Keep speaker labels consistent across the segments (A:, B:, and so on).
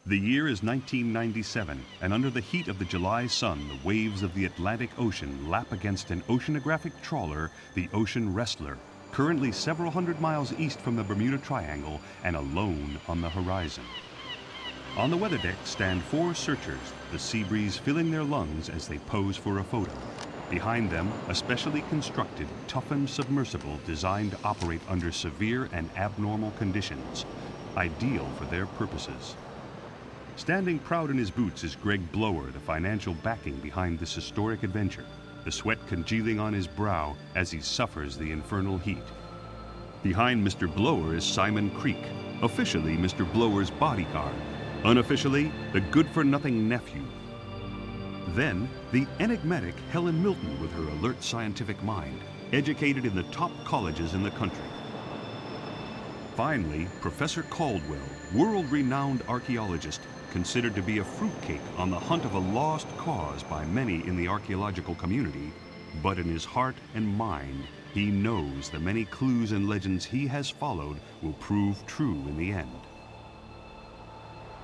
A: The year is 1997, and under the heat of the July sun, the waves of the Atlantic Ocean lap against an oceanographic trawler, the Ocean Wrestler, currently several hundred miles east from the Bermuda Triangle and alone on the horizon. On the weather deck stand 4 searchers, the sea breeze filling their lungs as they pose for a photo. Behind them, a specially constructed, toughened submersible designed to operate under severe and abnormal conditions, ideal for their purposes. Standing proud in his boots is Greg Blower, the financial backing behind this historic adventure, the sweat congealing on his brow as he suffers the infernal heat. Behind Mr. Blower is Simon Creek, officially Mr. Blower's bodyguard, unofficially the good-for-nothing nephew. Then, the enigmatic Helen Milton with her alert scientific mind, educated in the top colleges in the country. Finally, Professor Caldwell, world-renowned archaeologist, considered to be a fruitcake on the hunt of a lost cause by many in the archaeological community, but in his heart and mind, he knows the many clues and legends he has followed will prove true in the end.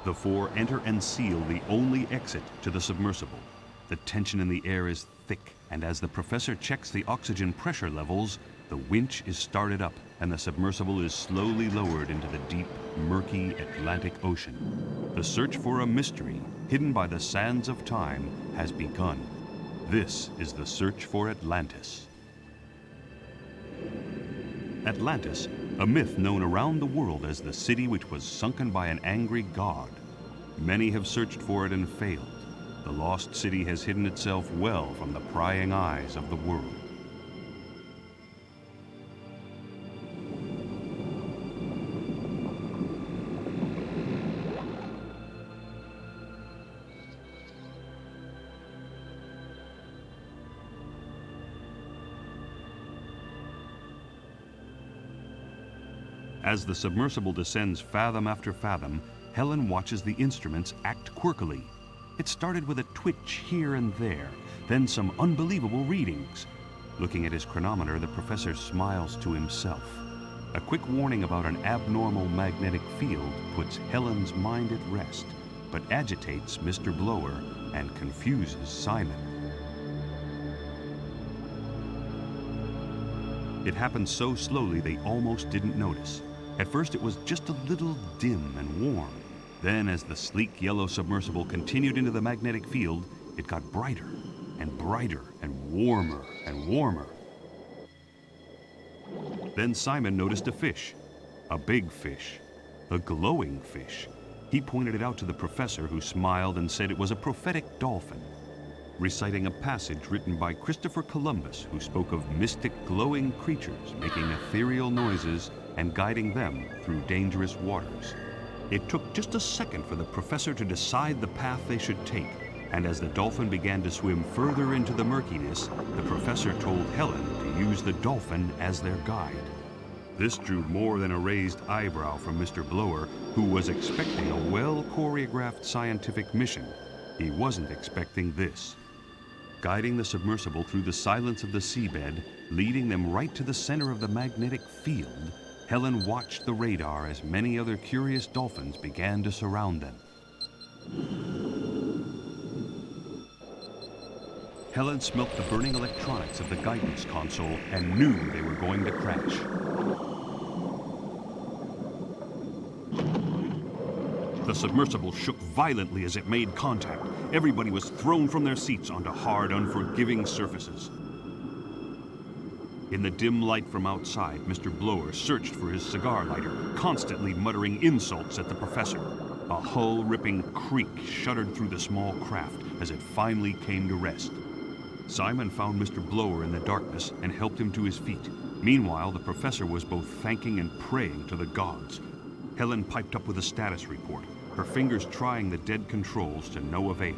A: The 4 enter and seal the only exit to the submersible. The tension in the air is thick, and as the professor checks the oxygen pressure levels, the winch is started up and the submersible is slowly lowered into the deep, murky Atlantic Ocean. The search for a mystery hidden by the sands of time has begun. This is the search for Atlantis. Atlantis, a myth known around the world as the city which was sunken by an angry god. Many have searched for it and failed. The lost city has hidden itself well from the prying eyes of the world. As the submersible descends fathom after fathom, Helen watches the instruments act quirkily. It started with a twitch here and there, then some unbelievable readings. Looking at his chronometer, the professor smiles to himself. A quick warning about an abnormal magnetic field puts Helen's mind at rest, but agitates Mr. Blower and confuses Simon. It happened so slowly they almost didn't notice. At first it was just a little dim and warm. Then as the sleek yellow submersible continued into the magnetic field, it got brighter and brighter and warmer and warmer. Then Simon noticed a fish, a big fish, a glowing fish. He pointed it out to the professor, who smiled and said it was a prophetic dolphin, reciting a passage written by Christopher Columbus, who spoke of mystic glowing creatures making ethereal noises and guiding them through dangerous waters. It took just a second for the professor to decide the path they should take, and as the dolphin began to swim further into the murkiness, the professor told Helen to use the dolphin as their guide. This drew more than a raised eyebrow from Mr. Blower, who was expecting a well-choreographed scientific mission. He wasn't expecting this. Guiding the submersible through the silence of the seabed, leading them right to the center of the magnetic field, Helen watched the radar as many other curious dolphins began to surround them. Helen smelt the burning electronics of the guidance console and knew they were going to crash. The submersible shook violently as it made contact. Everybody was thrown from their seats onto hard, unforgiving surfaces. In the dim light from outside, Mr. Blower searched for his cigar lighter, constantly muttering insults at the professor. A hull-ripping creak shuddered through the small craft as it finally came to rest. Simon found Mr. Blower in the darkness and helped him to his feet. Meanwhile, the professor was both thanking and praying to the gods. Helen piped up with a status report, her fingers trying the dead controls to no avail.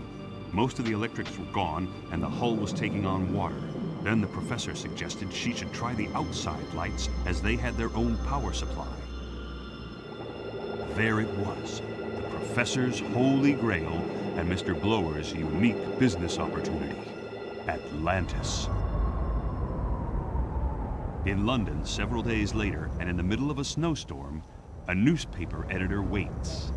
A: Most of the electrics were gone and the hull was taking on water. Then the professor suggested she should try the outside lights, as they had their own power supply. There it was, the professor's holy grail and Mr. Blower's unique business opportunity, Atlantis. In London, several days later, and in the middle of a snowstorm, a newspaper editor waits.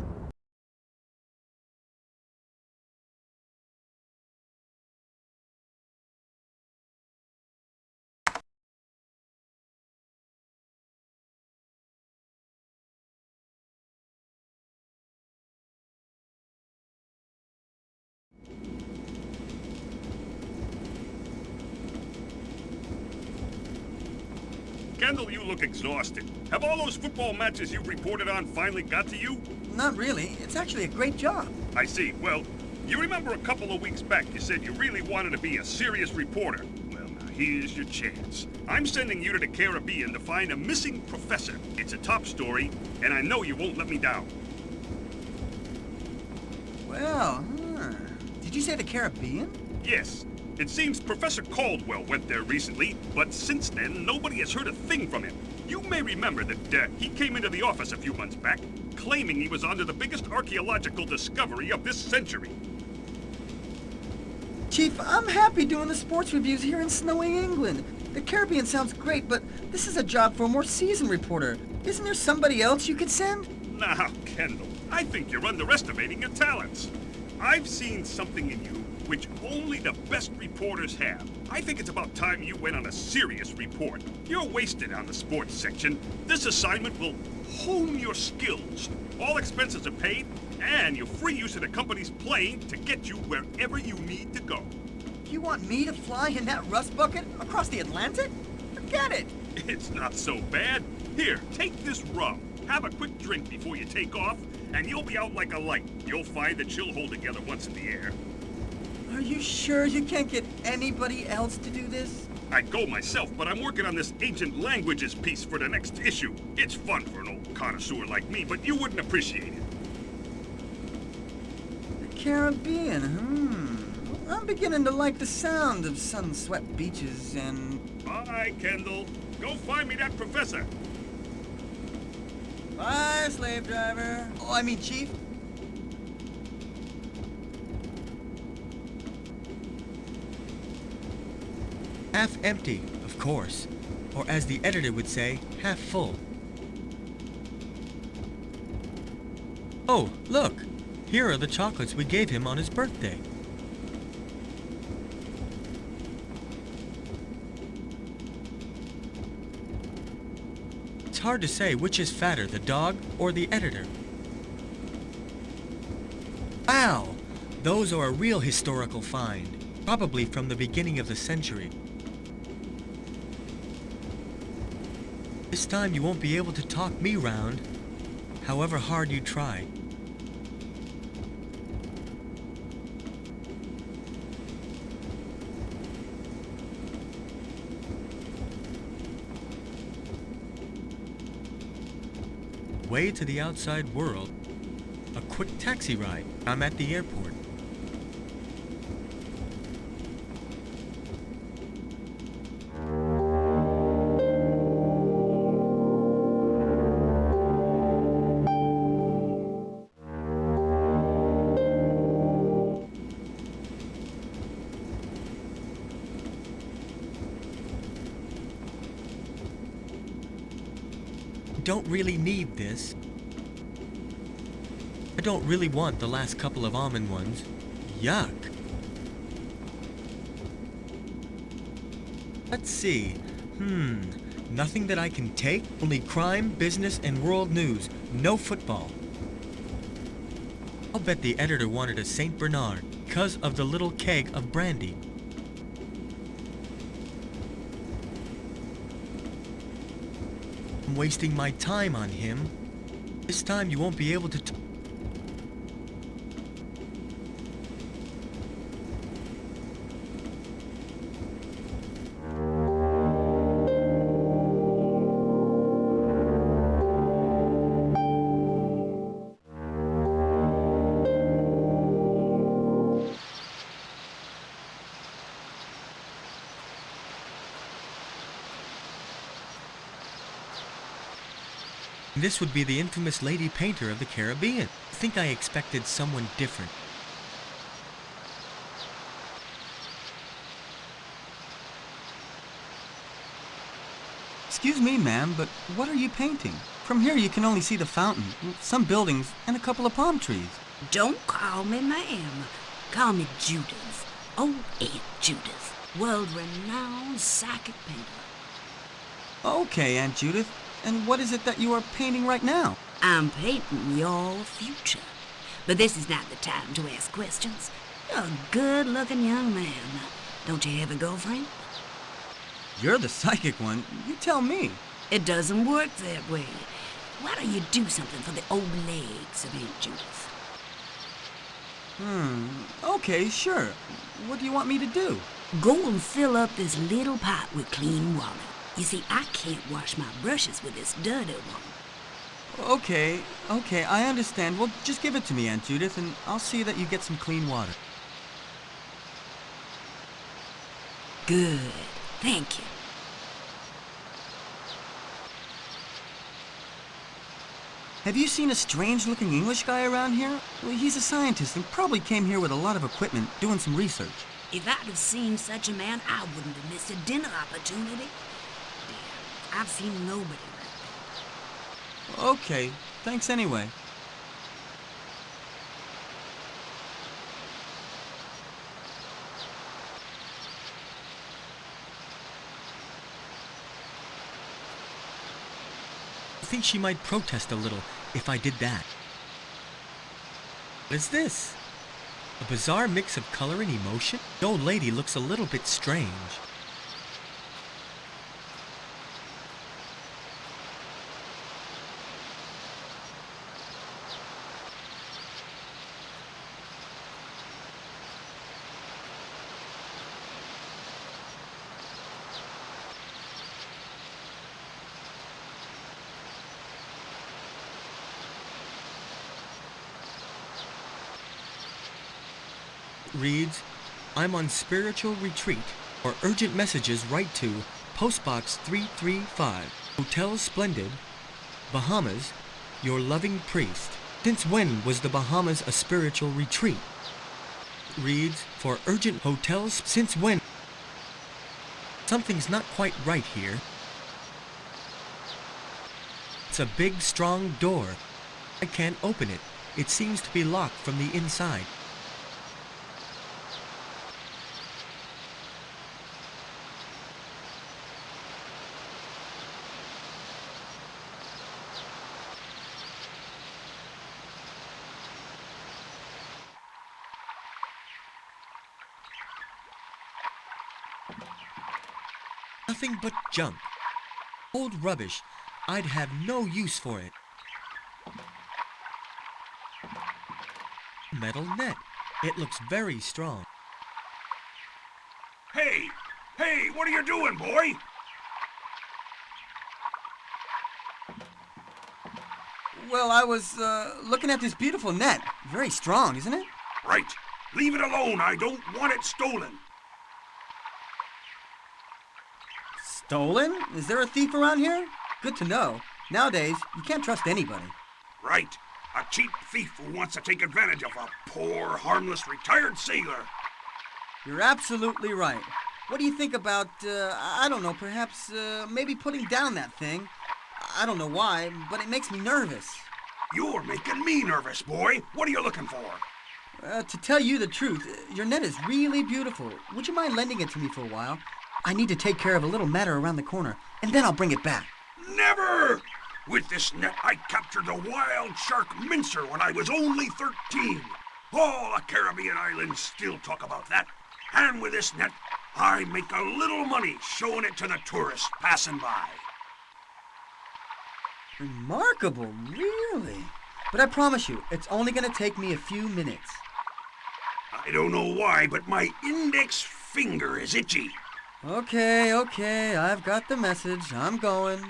A: Kendall, you look exhausted. Have all those football matches you've reported on finally got to you?
B: Not really. It's actually a great job.
A: I see. Well, you remember a couple of weeks back you said you really wanted to be a serious reporter. Well, now here's your chance. I'm sending you to the Caribbean to find a missing professor. It's a top story, and I know you won't let me down.
B: Well, Did you say the Caribbean?
A: Yes. It seems Professor Caldwell went there recently, but since then, nobody has heard a thing from him. You may remember that he came into the office a few months back, claiming he was onto the biggest archaeological discovery of this century.
B: Chief, I'm happy doing the sports reviews here in snowy England. The Caribbean sounds great, but this is a job for a more seasoned reporter. Isn't there somebody else you could send?
A: Now, Kendall, I think you're underestimating your talents. I've seen something in you which only the best reporters have. I think it's about time you went on a serious report. You're wasted on the sports section. This assignment will hone your skills. All expenses are paid, and you're free use of the company's plane to get you wherever you need to go.
B: You want me to fly in that rust bucket across the Atlantic? Forget it!
A: It's not so bad. Here, take this rum. Have a quick drink before you take off, and you'll be out like a light. You'll find that you'll hold together once in the air.
B: Are you sure you can't get anybody else to do this?
A: I'd go myself, but I'm working on this ancient languages piece for the next issue. It's fun for an old connoisseur like me, but you wouldn't appreciate it.
B: The Caribbean, I'm beginning to like the sound of sun-swept beaches and...
A: Bye, Kendall. Go find me that professor.
B: Bye, slave driver. Oh, I mean, Chief.
C: Half empty, of course. Or as the editor would say, half full. Oh, look! Here are the chocolates we gave him on his birthday. It's hard to say which is fatter, the dog or the editor. Wow! Those are a real historical find, probably from the beginning of the century. This time you won't be able to talk me round, however hard you try. Way to the outside world. A quick taxi ride. I'm at the airport. Don't really need this. I don't really want the last couple of almond ones. Yuck. Let's see. Nothing that I can take? Only crime, business, and world news. No football. I'll bet the editor wanted a St. Bernard because of the little keg of brandy. I'm wasting my time on him. This time you won't be able to This would be the infamous lady painter of the Caribbean. I think I expected someone different.
B: Excuse me, ma'am, but what are you painting? From here you can only see the fountain, some buildings, and a couple of palm trees.
D: Don't call me ma'am. Call me Judith. Old Aunt Judith. World-renowned psychic painter.
B: Okay, Aunt Judith. And what is it that you are painting right now?
D: I'm painting your future. But this is not the time to ask questions. You're a good-looking young man. Don't you have a girlfriend?
B: You're the psychic one. You tell me.
D: It doesn't work that way. Why don't you do something for the old legs of Aunt Judith?
B: Okay, sure. What do you want me to do?
D: Go and fill up this little pot with clean water. You see, I can't wash my brushes with this dirty one.
B: Okay, I understand. Well, just give it to me, Aunt Judith, and I'll see that you get some clean water.
D: Good. Thank you.
B: Have you seen a strange-looking English guy around here? Well, he's a scientist and probably came here with a lot of equipment, doing some research.
D: If I'd have seen such a man, I wouldn't have missed a dinner opportunity. I've seen nobody like that.
B: Okay, thanks anyway.
C: I think she might protest a little if I did that. What is this? A bizarre mix of color and emotion? The old lady looks a little bit strange. Reads, I'm on spiritual retreat, or urgent messages write to Postbox 335, Hotel Splendid, Bahamas, your loving priest. Since when was the Bahamas a spiritual retreat? Reads, for urgent hotels, since when? Something's not quite right here. It's a big, strong door. I can't open it. It seems to be locked from the inside. Nothing but junk. Old rubbish. I'd have no use for it. Metal net. It looks very strong.
E: Hey! Hey, what are you doing, boy?
B: Well, I was, looking at this beautiful net. Very strong, isn't it?
E: Right. Leave it alone. I don't want it stolen.
B: Stolen? Is there a thief around here? Good to know. Nowadays, you can't trust anybody.
E: Right. A cheap thief who wants to take advantage of a poor, harmless, retired sailor.
B: You're absolutely right. What do you think about, I don't know, perhaps, maybe putting down that thing? I don't know why, but it makes me nervous.
E: You're making me nervous, boy. What are you looking for?
B: To tell you the truth, your net is really beautiful. Would you mind lending it to me for a while? I need to take care of a little matter around the corner, and then I'll bring it back.
E: Never! With this net, I captured a wild shark mincer when I was only 13. All the Caribbean islands still talk about that. And with this net, I make a little money showing it to the tourists passing by.
B: Remarkable, really. But I promise you, it's only going to take me a few minutes.
E: I don't know why, but my index finger is itchy.
B: Okay, I've got the message. I'm going.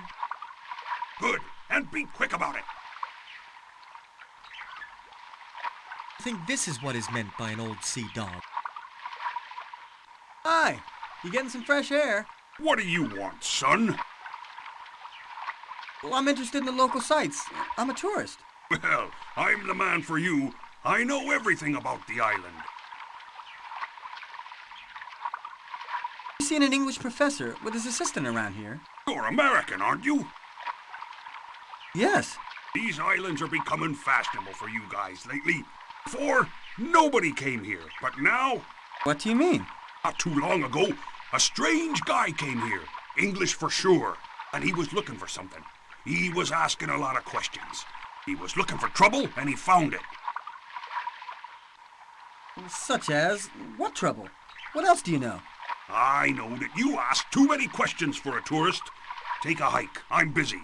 E: Good, and be quick about it.
C: I think this is what is meant by an old sea dog.
B: Hi, you getting some fresh air?
E: What do you want, son?
B: Well, I'm interested in the local sites. I'm a tourist.
E: Well, I'm the man for you. I know everything about the island.
B: I've seen an English professor with his assistant around here.
E: You're American, aren't you?
B: Yes.
E: These islands are becoming fashionable for you guys lately. Before, nobody came here, but now,
B: What do you mean?
E: not too long ago, a strange guy came here, English for sure, and he was looking for something. He was asking a lot of questions. He was looking for trouble, and he found it.
B: Such as what trouble? What else do you know?
E: I know that you ask too many questions for a tourist. Take a hike. I'm busy.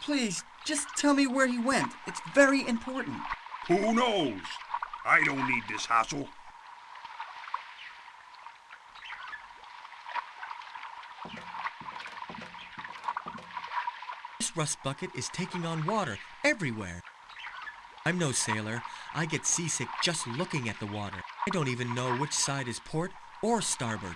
B: Please, just tell me where he went. It's very important.
E: Who knows? I don't need this hassle.
C: This rust bucket is taking on water everywhere. I'm no sailor. I get seasick just looking at the water. I don't even know which side is port or starboard.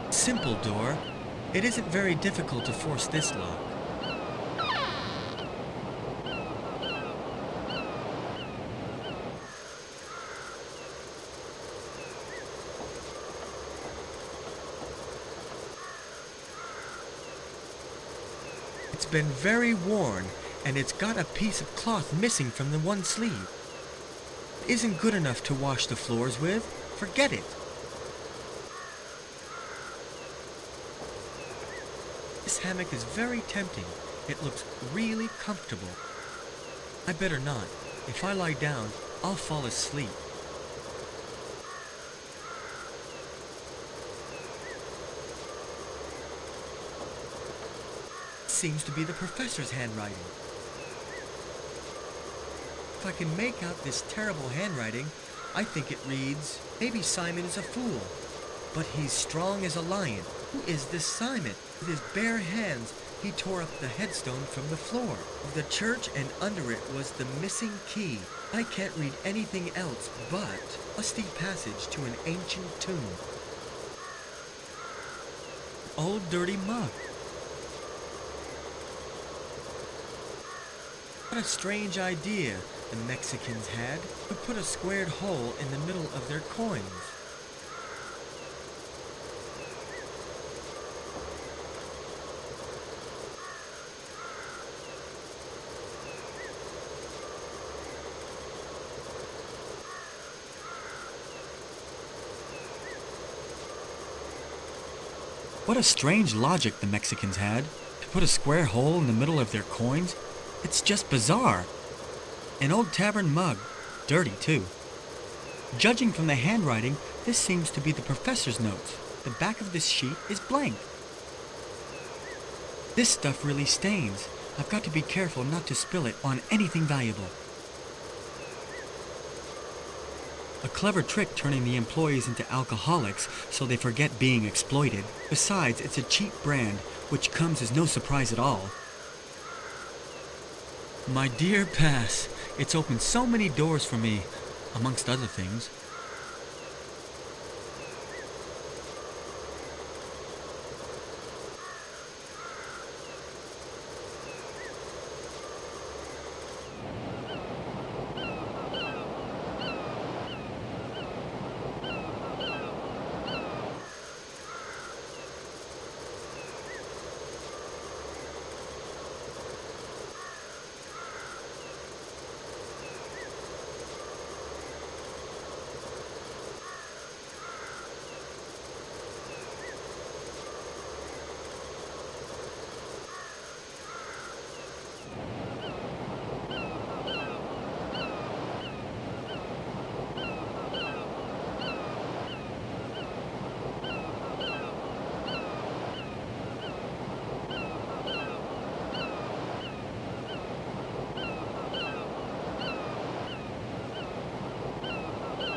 C: Simple door. It isn't very difficult to force this lock. It's been very worn, and it's got a piece of cloth missing from the one sleeve. It isn't good enough to wash the floors with. Forget it. This hammock is very tempting. It looks really comfortable. I better not. If I lie down, I'll fall asleep. Seems to be the professor's handwriting. If I can make out this terrible handwriting, I think it reads, "Maybe Simon is a fool, but he's strong as a lion." Who is this Simon? With his bare hands, he tore up the headstone from the floor of the church, and under it was the missing key. I can't read anything else but a rusty passage to an ancient tomb. Old dirty mug. What a strange idea the Mexicans had to put a squared hole in the middle of their coins. What a strange logic the Mexicans had, to put a square hole in the middle of their coins. It's just bizarre. An old tavern mug, dirty too. Judging from the handwriting, this seems to be the professor's notes. The back of this sheet is blank. This stuff really stains. I've got to be careful not to spill it on anything valuable. A clever trick turning the employees into alcoholics so they forget being exploited. Besides, it's a cheap brand, which comes as no surprise at all. My dear Pass, it's opened so many doors for me, amongst other things.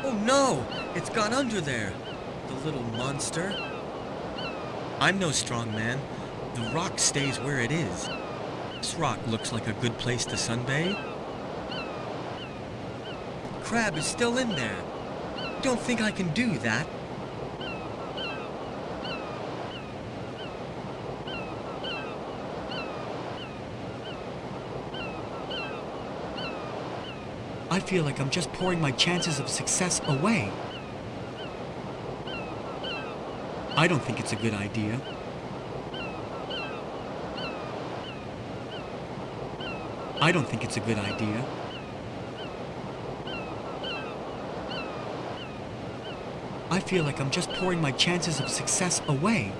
C: Oh no! It's gone under there! The little monster. I'm no strong man. The rock stays where it is. This rock looks like a good place to sunbathe. Crab is still in there. Don't think I can do that. I feel like I'm just pouring my chances of success away. I don't think it's a good idea. I don't think it's a good idea. I feel like I'm just pouring my chances of success away.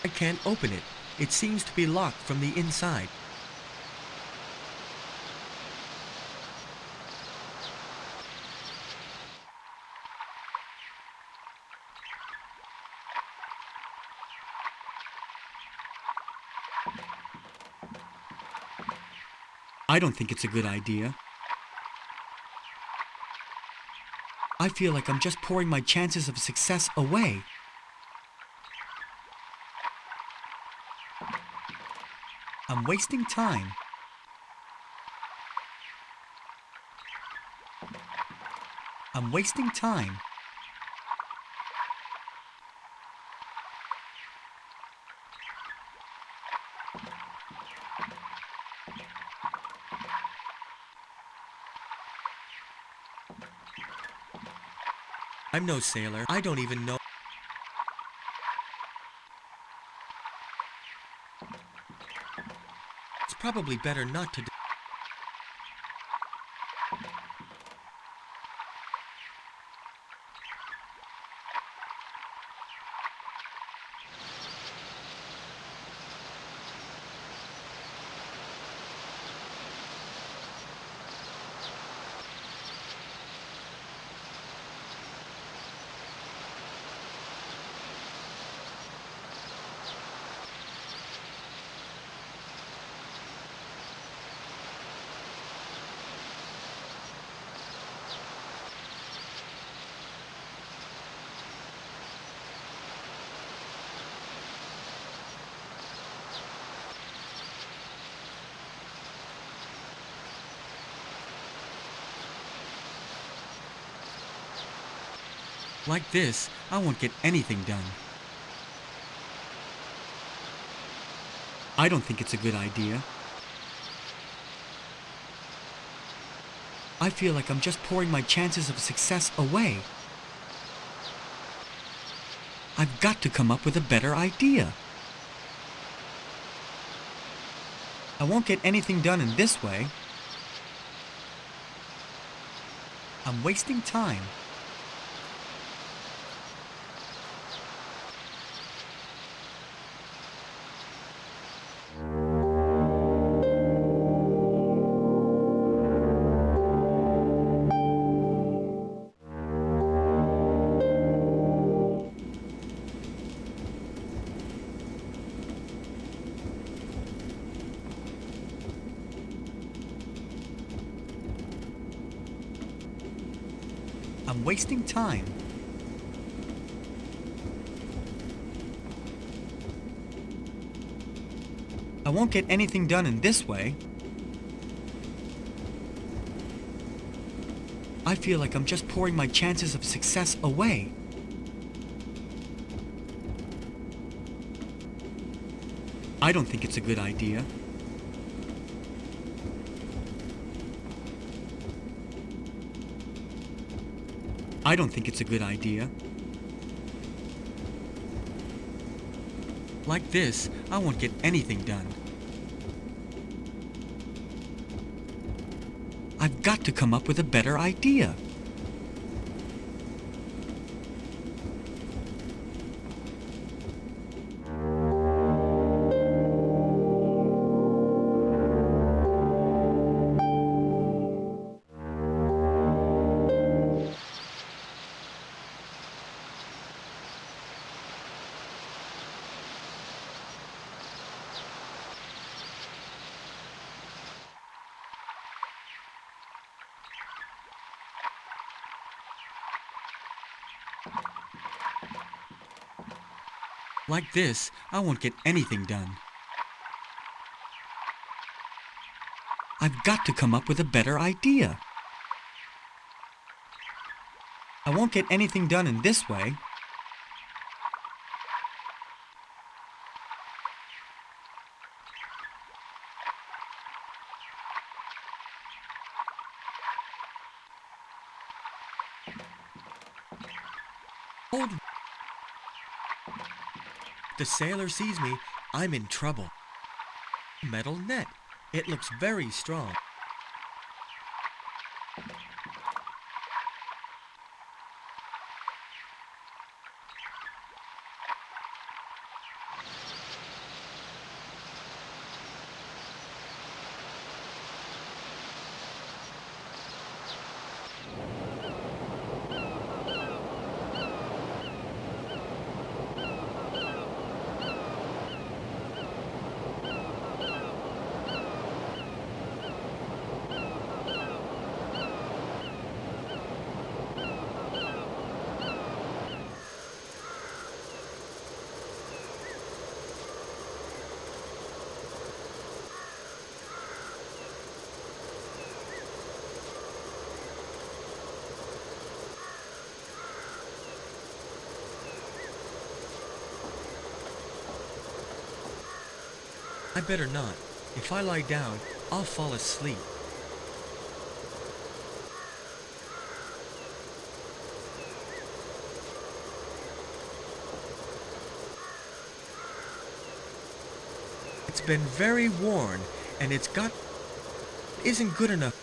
C: I can't open it. It seems to be locked from the inside. I don't think it's a good idea. I feel like I'm just pouring my chances of success away. I'm wasting time. I'm wasting time. I'm no sailor. I don't even know. It's probably better not to do. Like this, I won't get anything done. I don't think it's a good idea. I feel like I'm just pouring my chances of success away. I've got to come up with a better idea. I won't get anything done in this way. I'm wasting time. I'm wasting time. I won't get anything done in this way. I feel like I'm just pouring my chances of success away. I don't think it's a good idea. I don't think it's a good idea. Like this, I won't get anything done. I've got to come up with a better idea. Like this, I won't get anything done. I've got to come up with a better idea. I won't get anything done in this way. Hold. The sailor sees me, I'm in trouble. Metal net. It looks very strong. I better not. If I lie down, I'll fall asleep. It's been very worn, and isn't good enough.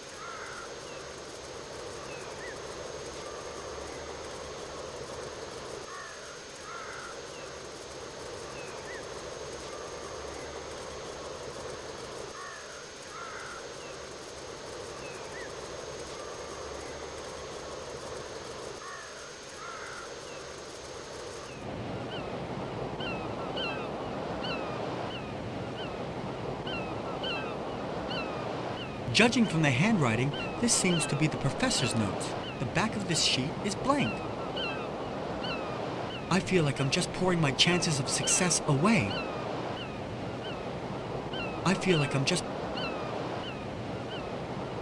C: Judging from the handwriting, this seems to be the professor's notes. The back of this sheet is blank. I feel like I'm just pouring my chances of success away. I feel like I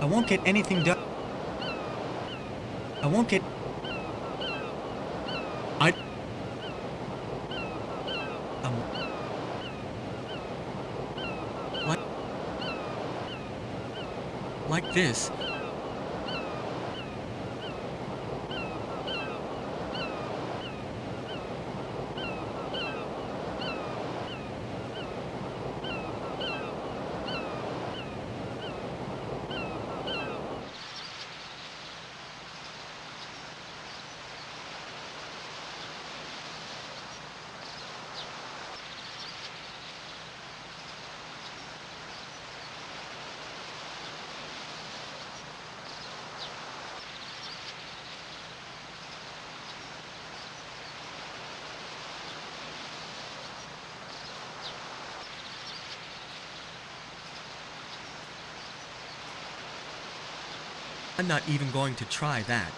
C: won't get anything done. I won't get... Like this. I'm not even going to try that.